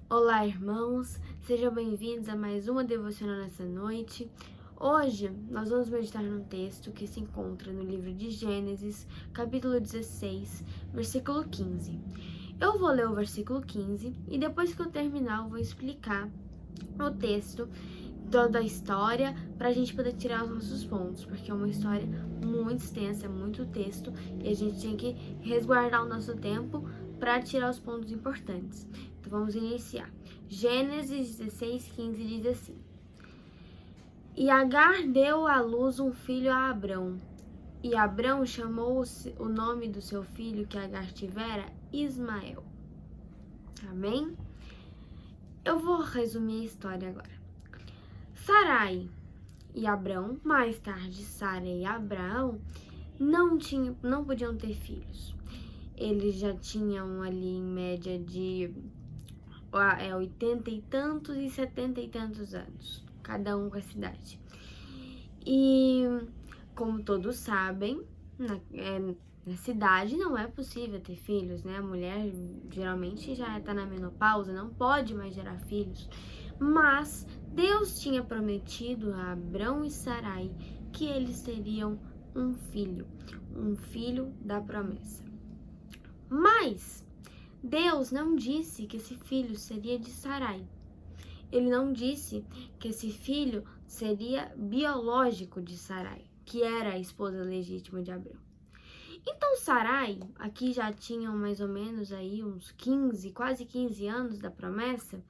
Olá, irmãos, sejam bem-vindos a mais uma devocional nessa noite. Hoje nós vamos meditar num texto que se encontra no livro de Gênesis, capítulo 16, versículo 15. Eu vou ler o versículo 15 e depois que eu terminar eu vou explicar o texto, toda a história, para a gente poder tirar os nossos pontos, porque é uma história muito extensa, muito texto, e a gente tem que resguardar o nosso tempo para tirar os pontos importantes. Então vamos iniciar. Gênesis 16:15 diz assim: E Agar deu à luz um filho a Abrão, e Abrão chamou o nome do seu filho que Agar tivera Ismael. Amém? Eu vou resumir a história agora. Sarai e Abrão, mais tarde Sara e Abraão, não podiam ter filhos. Eles já tinham ali em média de 80 e tantos e 70 e tantos anos, cada um com a idade. E como todos sabem, na cidade não é possível ter filhos, né? A mulher geralmente já está na menopausa, não pode mais gerar filhos. Mas Deus tinha prometido a Abrão e Sarai que eles teriam um filho da promessa. Mas Deus não disse que esse filho seria de Sarai. Ele não disse que esse filho seria biológico de Sarai, que era a esposa legítima de Abrão. Então Sarai, aqui já tinham mais ou menos aí uns 15, quase 15 anos da promessa,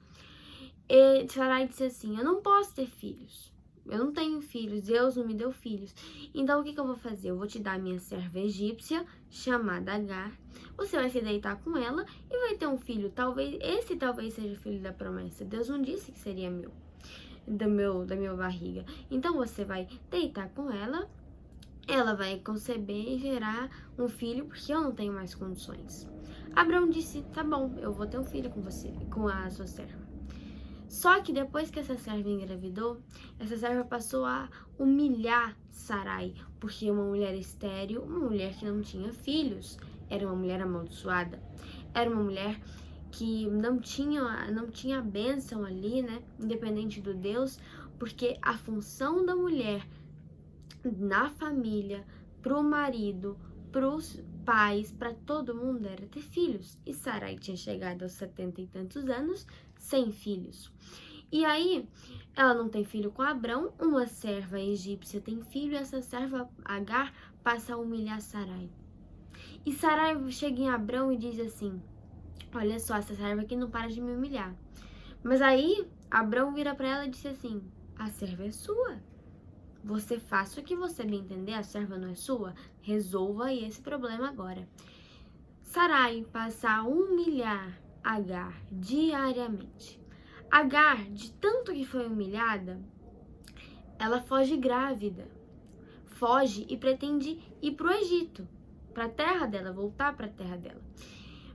e Sarai disse assim: eu não posso ter filhos, eu não tenho filhos, Deus não me deu filhos. Então o que eu vou fazer? Eu vou te dar a minha serva egípcia, chamada Agar, você vai se deitar com ela e vai ter um filho, talvez seja o filho da promessa. Deus não disse que seria da minha barriga. Então você vai deitar com ela, ela vai conceber e gerar um filho, porque eu não tenho mais condições. Abrão disse: tá bom, eu vou ter um filho com você, com a sua serva. Só que depois que essa serva engravidou, essa serva passou a humilhar Sarai, porque uma mulher estéril, uma mulher que não tinha filhos, era uma mulher amaldiçoada, era uma mulher que não tinha bênção ali, né, independente do Deus, porque a função da mulher na família, pro marido, pros pais, para todo mundo era ter filhos. E Sarai tinha chegado aos 70 e tantos anos sem filhos. E aí, ela não tem filho com Abrão, uma serva egípcia tem filho, e essa serva Agar passa a humilhar Sarai. E Sarai chega em Abrão e diz assim: olha só, essa serva aqui não para de me humilhar. Mas aí, Abrão vira para ela e disse assim: a serva é sua. Você faça o que você bem entender, a serva não é sua, resolva aí esse problema agora. Sarai passa a humilhar Agar diariamente. Agar, de tanto que foi humilhada, ela foge grávida. Foge e pretende ir pro Egito, pra terra dela, voltar pra terra dela.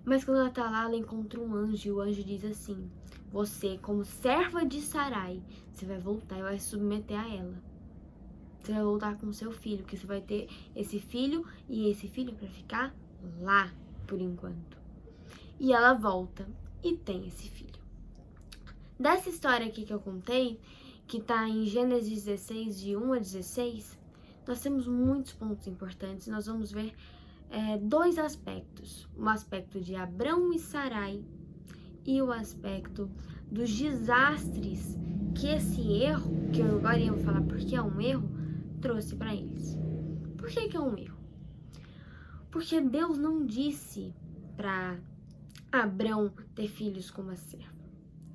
Mas quando ela tá lá, ela encontra um anjo, e o anjo diz assim: você, como serva de Sarai, você vai voltar e vai se submeter a ela. Você vai voltar com seu filho, porque você vai ter esse filho e esse filho para ficar lá por enquanto. E ela volta e tem esse filho. Dessa história aqui que eu contei, que tá em Gênesis 16, de 1 a 16, nós temos muitos pontos importantes. Nós vamos ver dois aspectos. O aspecto de Abrão e Sarai e o aspecto dos desastres que esse erro, que eu agora ia falar porque é um erro, trouxe para eles. Por que é um erro? Porque Deus não disse para Abrão ter filhos com uma serva.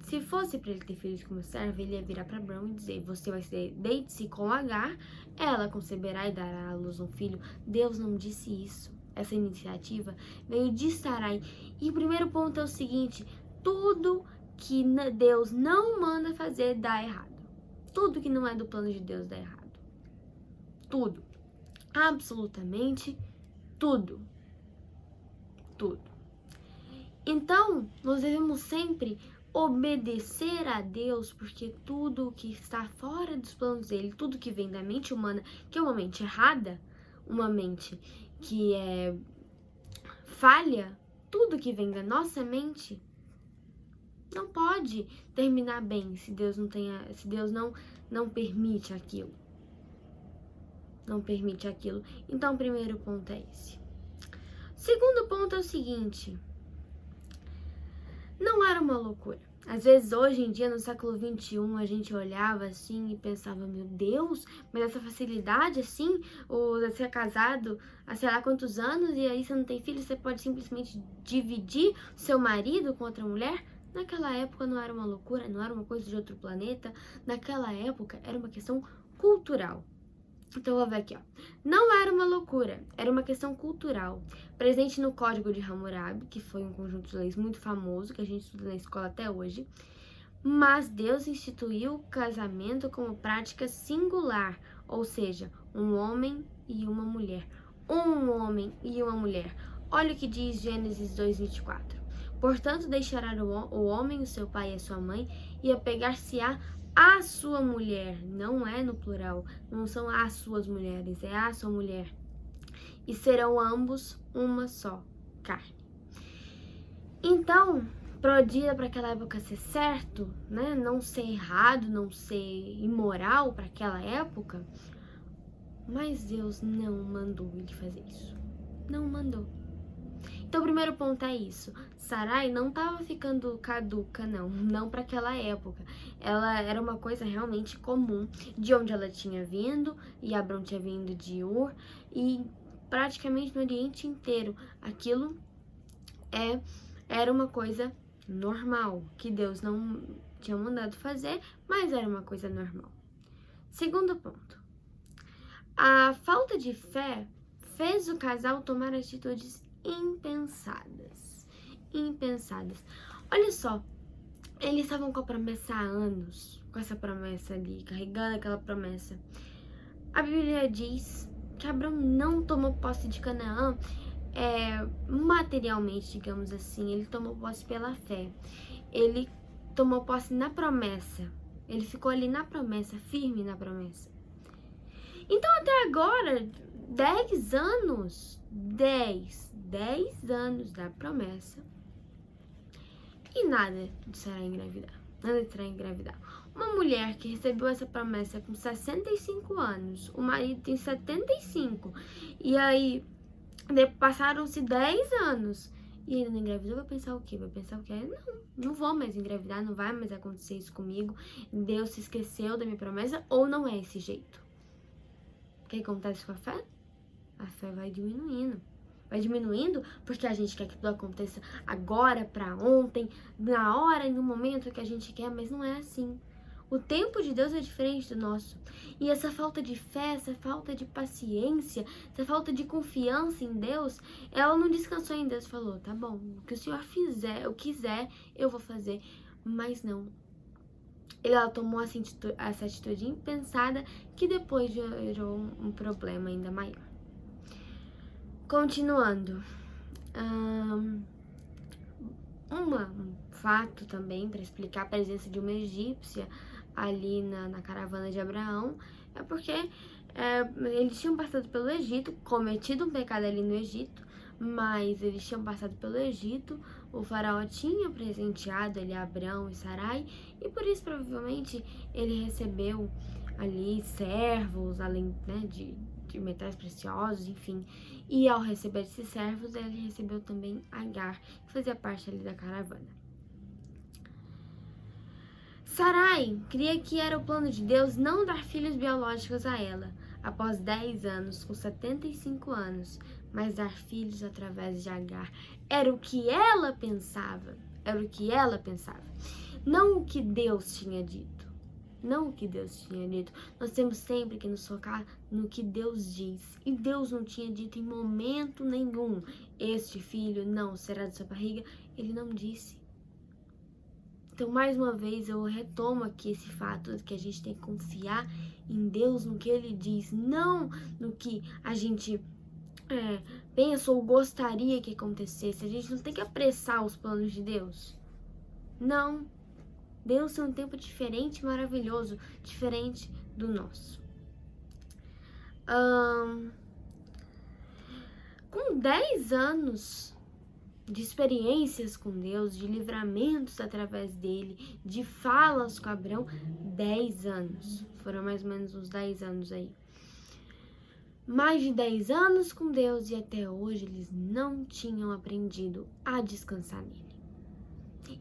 Se fosse para ele ter filhos com uma serva, ele ia virar para Abrão e dizer: você vai deite-se com Agar, ela conceberá e dará à luz um filho. Deus não disse isso. Essa iniciativa veio de Sarai. E o primeiro ponto é o seguinte: tudo que Deus não manda fazer dá errado. Tudo que não é do plano de Deus dá errado. Tudo. Absolutamente tudo. Tudo. Então, nós devemos sempre obedecer a Deus, porque tudo que está fora dos planos dele, tudo que vem da mente humana, que é uma mente errada, uma mente que é falha, tudo que vem da nossa mente Não pode terminar bem se Deus não permite aquilo. Não permite aquilo. Então, o primeiro ponto é esse. Segundo ponto é o seguinte: não era uma loucura. Às vezes, hoje em dia, no século XXI, a gente olhava assim e pensava, meu Deus, mas essa facilidade assim, você é casado há sei lá quantos anos e aí você não tem filho, você pode simplesmente dividir seu marido com outra mulher? Naquela época não era uma loucura, não era uma coisa de outro planeta. Naquela época era uma questão cultural. Então, vou ver aqui, ó. Não era uma loucura, era uma questão cultural, presente no Código de Hammurabi, que foi um conjunto de leis muito famoso, que a gente estuda na escola até hoje. Mas Deus instituiu o casamento como prática singular, ou seja, um homem e uma mulher. Um homem e uma mulher. Olha o que diz Gênesis 2:24. Portanto, deixará o homem, o seu pai e a sua mãe, e apegar-se-á a sua mulher, não é no plural, não são as suas mulheres, é a sua mulher. E serão ambos uma só carne. Então, para aquela época ser certo, né, não ser errado, não ser imoral para aquela época, mas Deus não mandou ele fazer isso. Não mandou. Então, o primeiro ponto é isso. Sarai não estava ficando caduca, não para aquela época. Ela era uma coisa realmente comum, de onde ela tinha vindo, e Abrão tinha vindo de Ur, e praticamente no Oriente inteiro. Aquilo era uma coisa normal, que Deus não tinha mandado fazer, mas era uma coisa normal. Segundo ponto. A falta de fé fez o casal tomar atitudes impensadas. Olha só, eles estavam com a promessa há anos, com essa promessa ali, carregando aquela promessa. A Bíblia diz que Abrão não tomou posse de Canaã materialmente, digamos assim. Ele tomou posse pela fé. Ele tomou posse na promessa. Ele ficou ali na promessa, firme na promessa. Então, até agora, 10 anos da promessa, e nada de Sarai engravidar. Uma mulher que recebeu essa promessa com 65 anos, o marido tem 75, e aí passaram-se 10 anos e ele não engravidou, vai pensar o quê? Vai pensar o quê? Não vou mais engravidar, não vai mais acontecer isso comigo, Deus se esqueceu da minha promessa, ou não é esse jeito. O que acontece com a fé? A fé vai diminuindo. Vai diminuindo porque a gente quer que tudo aconteça agora, pra ontem, na hora e no momento que a gente quer, mas não é assim. O tempo de Deus é diferente do nosso. E essa falta de fé, essa falta de paciência, essa falta de confiança em Deus, ela não descansou em Deus. Falou, tá bom, o que o Senhor eu quiser, eu vou fazer. Mas não. Ela tomou essa atitude impensada que depois gerou um problema ainda maior. Continuando. Um fato também para explicar a presença de uma egípcia ali na caravana de Abraão é porque eles tinham passado pelo Egito, cometido um pecado ali no Egito, mas eles tinham passado pelo Egito, o faraó tinha presenteado ali Abrão e Sarai, e por isso provavelmente ele recebeu ali servos, além, né, de metais preciosos, enfim. E ao receber esses servos, ele recebeu também Agar, que fazia parte ali da caravana. Sarai cria que era o plano de Deus não dar filhos biológicos a ela, após 10 anos, com 75 anos, mas dar filhos através de Agar. Era o que ela pensava, não o que Deus tinha dito. Não o que Deus tinha dito. Nós temos sempre que nos focar no que Deus diz. E Deus não tinha dito em momento nenhum: este filho não será de sua barriga. Ele não disse. Então, mais uma vez, eu retomo aqui esse fato de que a gente tem que confiar em Deus, no que Ele diz, não no que a gente pensa ou gostaria que acontecesse. A gente não tem que apressar os planos de Deus. Não. Deus tem um tempo diferente, maravilhoso, diferente do nosso. Com 10 anos de experiências com Deus, de livramentos através dele, de falas com Abrão, 10 anos. Foram mais ou menos uns 10 anos aí. Mais de 10 anos com Deus e até hoje eles não tinham aprendido a descansar nele.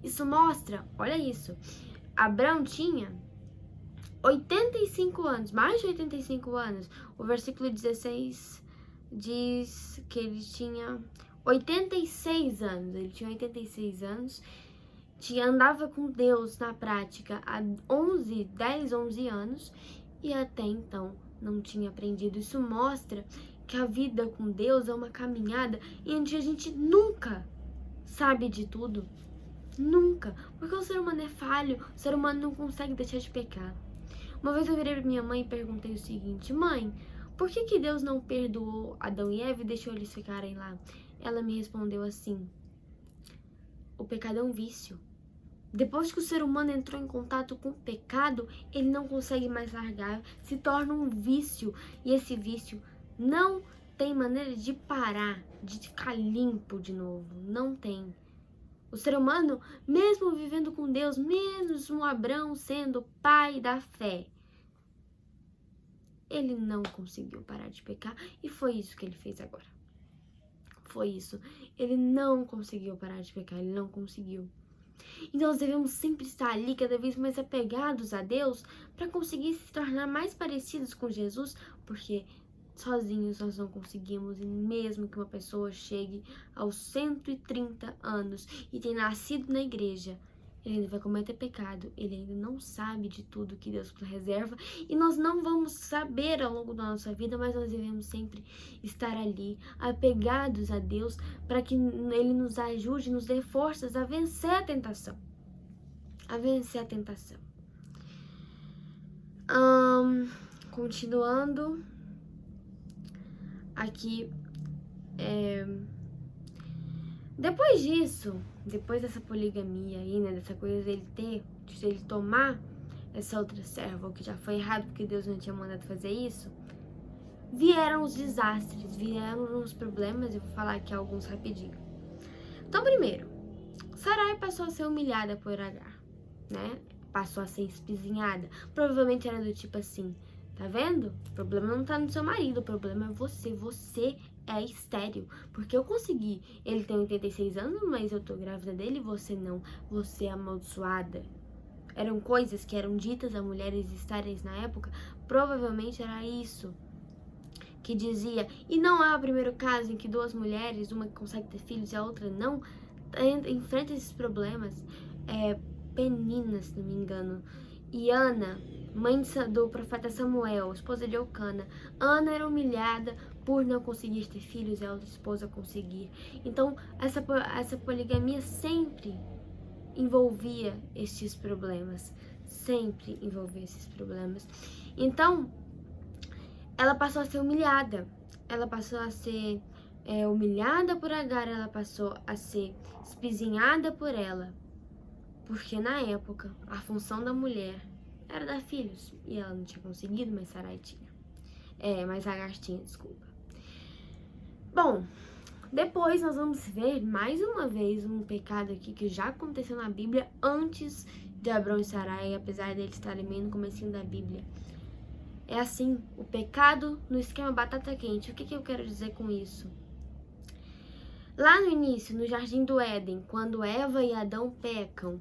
Isso mostra, olha isso, Abrão tinha 85 anos, mais de 85 anos. O versículo 16 diz que ele tinha 86 anos. Ele tinha 86 anos, andava com Deus na prática há 10, 11 anos e até então não tinha aprendido. Isso mostra que a vida com Deus é uma caminhada em onde a gente nunca sabe de tudo. Nunca. Porque o ser humano é falho, o ser humano não consegue deixar de pecar. Uma vez eu virei pra minha mãe e perguntei o seguinte: mãe, por que Deus não perdoou Adão e Eva e deixou eles ficarem lá? Ela me respondeu assim: o pecado é um vício. Depois que o ser humano entrou em contato com o pecado, ele não consegue mais largar, se torna um vício. E esse vício não tem maneira de parar, de ficar limpo de novo. Não tem. O ser humano, mesmo vivendo com Deus, mesmo Abrão sendo pai da fé, ele não conseguiu parar de pecar e foi isso que ele fez agora. Foi isso. Ele não conseguiu parar de pecar, ele não conseguiu. Então nós devemos sempre estar ali cada vez mais apegados a Deus para conseguir se tornar mais parecidos com Jesus, porque sozinhos nós não conseguimos. E mesmo que uma pessoa chegue aos 130 anos e tenha nascido na igreja, ele ainda vai cometer pecado, ele ainda não sabe de tudo que Deus reserva e nós não vamos saber ao longo da nossa vida, mas nós devemos sempre estar ali, apegados a Deus, para que Ele nos ajude, nos dê forças a vencer a tentação. A vencer a tentação. Continuando aqui, depois disso, depois dessa poligamia aí, né, dessa coisa de ele tomar essa outra serva, o que já foi errado porque Deus não tinha mandado fazer isso, vieram os desastres, vieram os problemas. Eu vou falar aqui alguns rapidinho. Então, primeiro, Sarai passou a ser humilhada por Agar, né? Passou a ser espizinhada. Provavelmente era do tipo assim: tá vendo? O problema não tá no seu marido, o problema é você. Você é estéril. Porque eu consegui. Ele tem 86 anos, mas eu tô grávida dele e você não. Você é amaldiçoada. Eram coisas que eram ditas a mulheres estéreis na época. Provavelmente era isso que dizia. E não é o primeiro caso em que duas mulheres, uma que consegue ter filhos e a outra não, enfrenta esses problemas. Penina, se não me engano, e Ana, mãe do profeta Samuel, esposa de Eucana. Ana era humilhada por não conseguir ter filhos e a outra esposa conseguir. Então, essa poligamia sempre envolvia estes problemas. Sempre envolvia esses problemas. Então, ela passou a ser humilhada. Ela passou a ser humilhada por Agar, ela passou a ser espizinhada por ela. Porque na época, a função da mulher era dar filhos. E ela não tinha conseguido, mas Sarai tinha. Mas Agar tinha, desculpa. Bom, depois nós vamos ver mais uma vez um pecado aqui que já aconteceu na Bíblia antes de Abrão e Sarai, apesar deles estarem meio no comecinho da Bíblia. É assim, o pecado no esquema batata quente. O que eu quero dizer com isso? Lá no início, no Jardim do Éden, quando Eva e Adão pecam,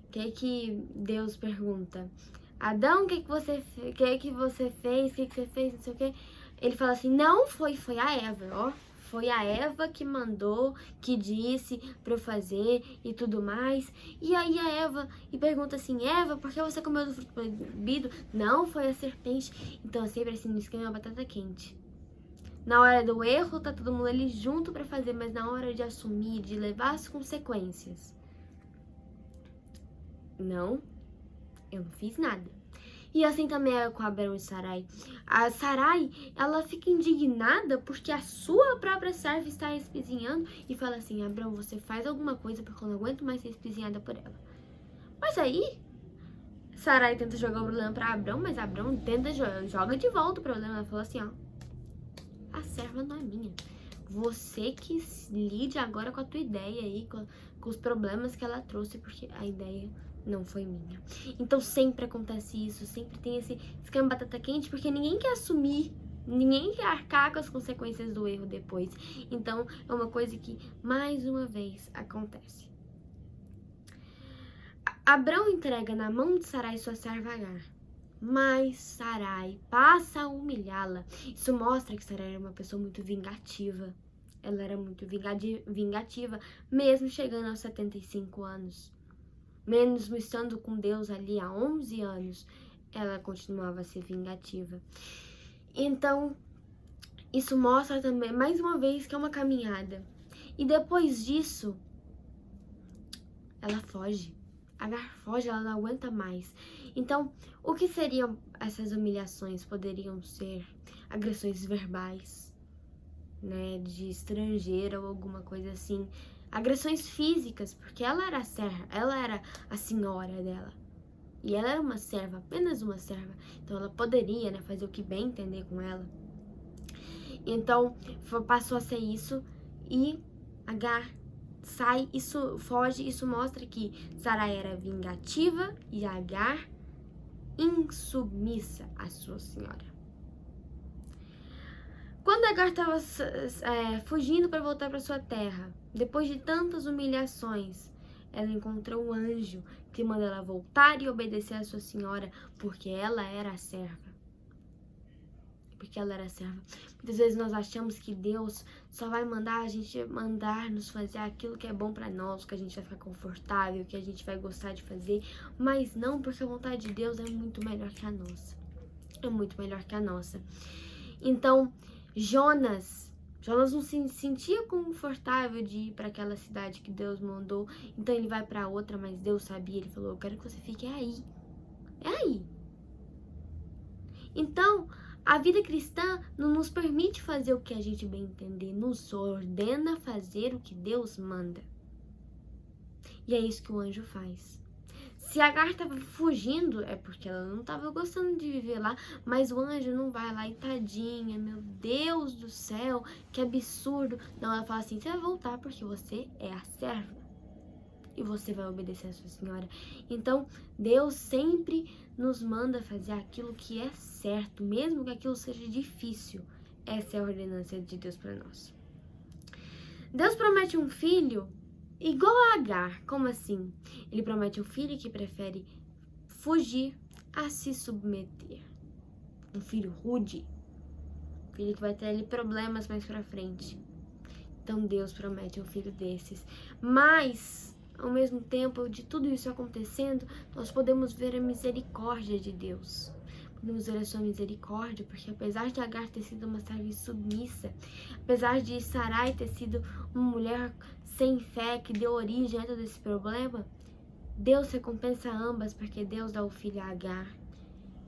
o que Deus pergunta? Adão, o que você fez? O que você fez? Não sei o que. Ele fala assim: não foi a Eva, ó. Foi a Eva que mandou, que disse pra eu fazer e tudo mais. E aí a Eva pergunta assim: Eva, por que você comeu do fruto proibido? Não, foi a serpente. Então é sempre assim, no esquema batata quente. Na hora do erro, tá todo mundo ali junto pra fazer, mas na hora de assumir, de levar as consequências, não, eu não fiz nada. E assim também é com Abrão e Sarai. A Sarai, ela fica indignada porque a sua própria serva está espizinhando e fala assim: Abrão, você faz alguma coisa porque eu não aguento mais ser espizinhada por ela. Mas aí, Sarai tenta jogar o problema pra Abrão, mas Abrão joga de volta o problema. Ela fala assim: ó, a serva não é minha. Você que lide agora com a tua ideia aí, com os problemas que ela trouxe, porque a ideia não foi minha. Então sempre acontece isso, sempre tem esse esquema batata quente, porque ninguém quer assumir, ninguém quer arcar com as consequências do erro depois. Então é uma coisa que, mais uma vez, acontece. Abrão entrega na mão de Sarai sua serva Agar, mas Sarai passa a humilhá-la. Isso mostra que Sarai era uma pessoa muito vingativa. Ela era muito vingativa, mesmo chegando aos 75 anos. Mesmo estando com Deus ali há 11 anos, ela continuava a ser vingativa. Então, isso mostra também, mais uma vez, que é uma caminhada. E depois disso, ela foge. Agar foge, ela não aguenta mais. Então, o que seriam essas humilhações? Poderiam ser agressões verbais, né, de estrangeira ou alguma coisa assim. Agressões físicas, porque ela era a senhora dela. E ela era uma serva, apenas uma serva. Então, ela poderia, né, fazer o que bem entender com ela. Então, passou a ser isso e Agar sai, isso foge, isso mostra que Sarai era vingativa e Agar insubmissa à sua senhora. Quando Agar estava fugindo para voltar para sua terra, depois de tantas humilhações, ela encontrou um anjo que manda ela voltar e obedecer à sua senhora, porque ela era a serva. Muitas vezes nós achamos que Deus só vai mandar a gente nos fazer aquilo que é bom para nós, que a gente vai ficar confortável, que a gente vai gostar de fazer, mas não, porque a vontade de Deus é muito melhor que a nossa. É muito melhor que a nossa. Então, Jonas não se sentia confortável de ir para aquela cidade que Deus mandou, então ele vai para outra, mas Deus sabia, ele falou: eu quero que você fique aí. É aí. Então, a vida cristã não nos permite fazer o que a gente bem entender, nos ordena fazer o que Deus manda. E é isso que o anjo faz. Se Agar estava fugindo, é porque ela não estava gostando de viver lá, mas o anjo não vai lá e tadinha, meu Deus do céu, que absurdo. Não, ela fala assim: você vai voltar porque você é a serva e você vai obedecer a sua senhora. Então, Deus sempre nos manda fazer aquilo que é certo, mesmo que aquilo seja difícil. Essa é a ordenança de Deus para nós. Deus promete um filho igual a Agar. Como assim? Ele promete um filho que prefere fugir a se submeter. Um filho rude. Um filho que vai ter ali problemas mais pra frente. Então Deus promete um filho desses. Mas, ao mesmo tempo de tudo isso acontecendo, nós podemos ver a misericórdia de Deus. Podemos ver a sua misericórdia, porque apesar de Agar ter sido uma serva submissa, apesar de Sarai ter sido uma mulher sem fé que deu origem a todo esse problema, Deus recompensa ambas, porque Deus dá o filho a Agar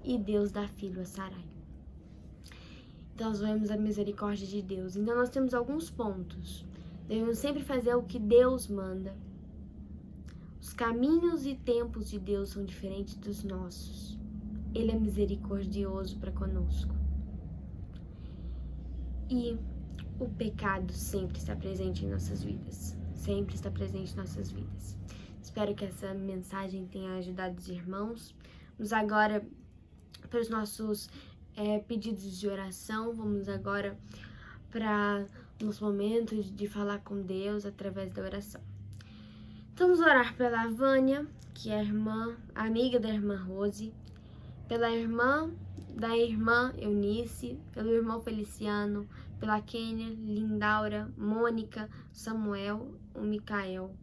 e Deus dá filho a Sarai. Então nós vemos a misericórdia de Deus. Então nós temos alguns pontos. Devemos sempre fazer o que Deus manda. Os caminhos e tempos de Deus são diferentes dos nossos. Ele é misericordioso para conosco. E o pecado sempre está presente em nossas vidas. Sempre está presente em nossas vidas. Espero que essa mensagem tenha ajudado os irmãos. Vamos agora para os nossos pedidos de oração. Vamos agora para nos momentos de falar com Deus através da oração. Então, vamos orar pela Vânia, que é a amiga da irmã Rose, pela irmã da irmã Eunice, pelo irmão Feliciano, pela Kênia, Lindaura, Mônica, Samuel, o Micael,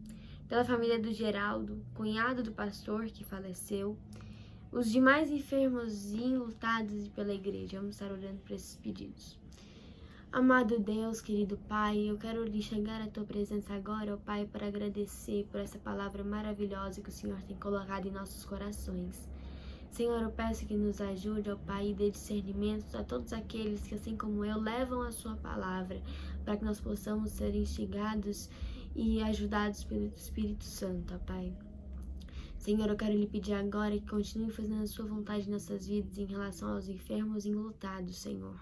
pela família do Geraldo, cunhado do pastor que faleceu, os demais enfermos e enlutados e pela igreja. Vamos estar orando por esses pedidos. Amado Deus, querido Pai, eu quero lhe chegar à Tua presença agora, ó Pai, para agradecer por essa palavra maravilhosa que o Senhor tem colocado em nossos corações. Senhor, eu peço que nos ajude, ó Pai, e dê discernimento a todos aqueles que, assim como eu, levam a Sua palavra, para que nós possamos ser instigados e ajudados pelo Espírito Santo, ó Pai. Senhor, eu quero lhe pedir agora que continue fazendo a sua vontade em nossas vidas em relação aos enfermos e enlutados, Senhor.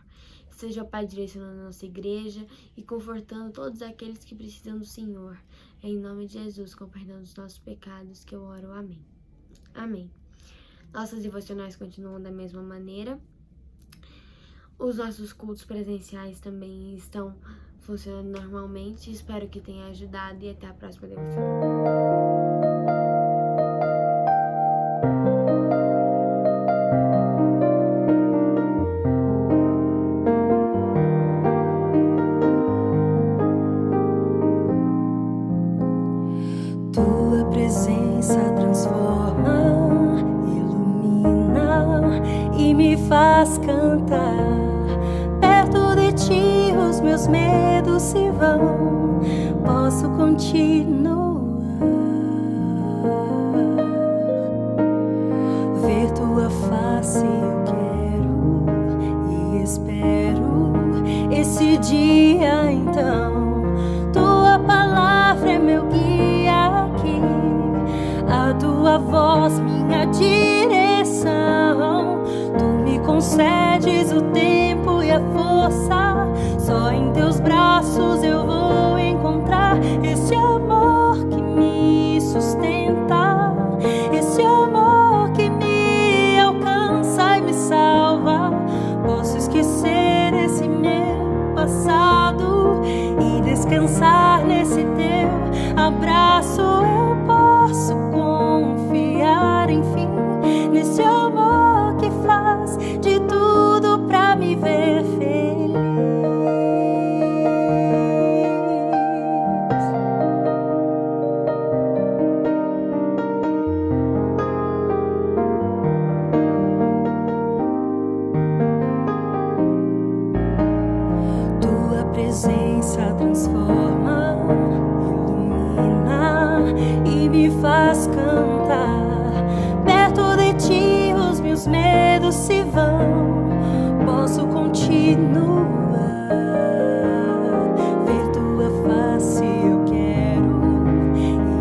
Seja, Pai, direcionando a nossa igreja e confortando todos aqueles que precisam do Senhor. Em nome de Jesus, com perdão dos nossos pecados, que eu oro. Amém. Amém. Nossas devocionais continuam da mesma maneira. Os nossos cultos presenciais também estão funcionando normalmente. Espero que tenha ajudado e até a próxima devocional. Tua presença transforma, ilumina e me faz cantar. Perto de ti os meus medos se vão, posso continuar. Ver tua face eu quero e espero esse dia então. Tua palavra é meu guia aqui, a tua voz minha direção. Tu me concedes o tempo e a força, só em teus braços eu vou encontrar esse amor que me sustenta, esse amor que me alcança e me salva. Posso esquecer esse meu passado e descansar nesse teu abraço. Eu posso confiar, enfim, nesse amor que faz de tudo pra me ver feliz. Tua presença transforma, ilumina e me faz cantar. Perto de ti os meus medos se vão, posso continuar. Ver tua face eu quero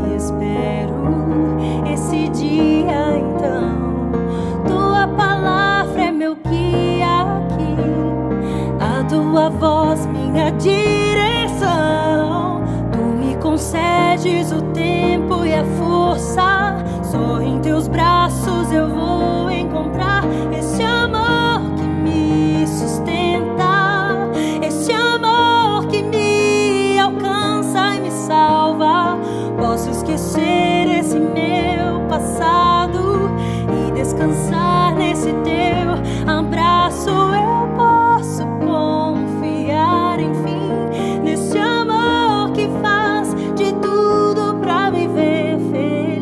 e espero esse dia então. Tua palavra é meu guia aqui, a tua voz minha direção. Tu me concedes o tempo e a força, só em teus braços eu vou encontrar esse amor que me sustenta, esse amor que me alcança e me salva. Posso esquecer esse meu passado e descansar nesse teu abraço. Eu posso confiar, enfim, nesse amor que faz de tudo pra me ver feliz.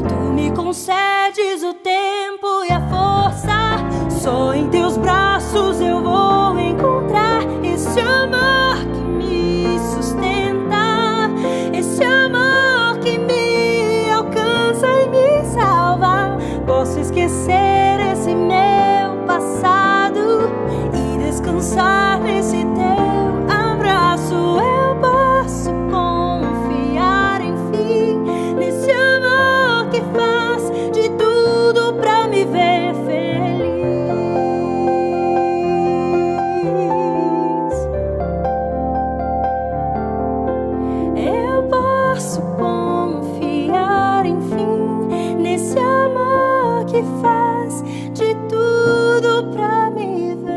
Tu me concedes o tempo e a força, só em teus braços eu vou encontrar esse amor que me sustenta, esse amor que me alcança e me salva. Posso esquecer esse meu passado e descansar nesse teu abraço. Eu posso confiar, enfim, nesse amor que faz de tudo pra me ver feliz. Eu posso confiar, enfim, nesse amor que faz de tudo pra me ver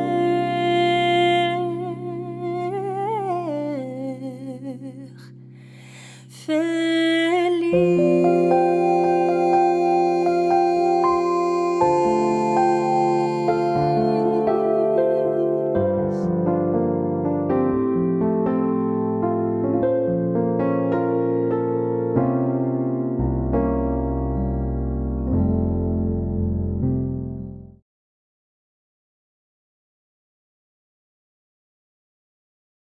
feliz.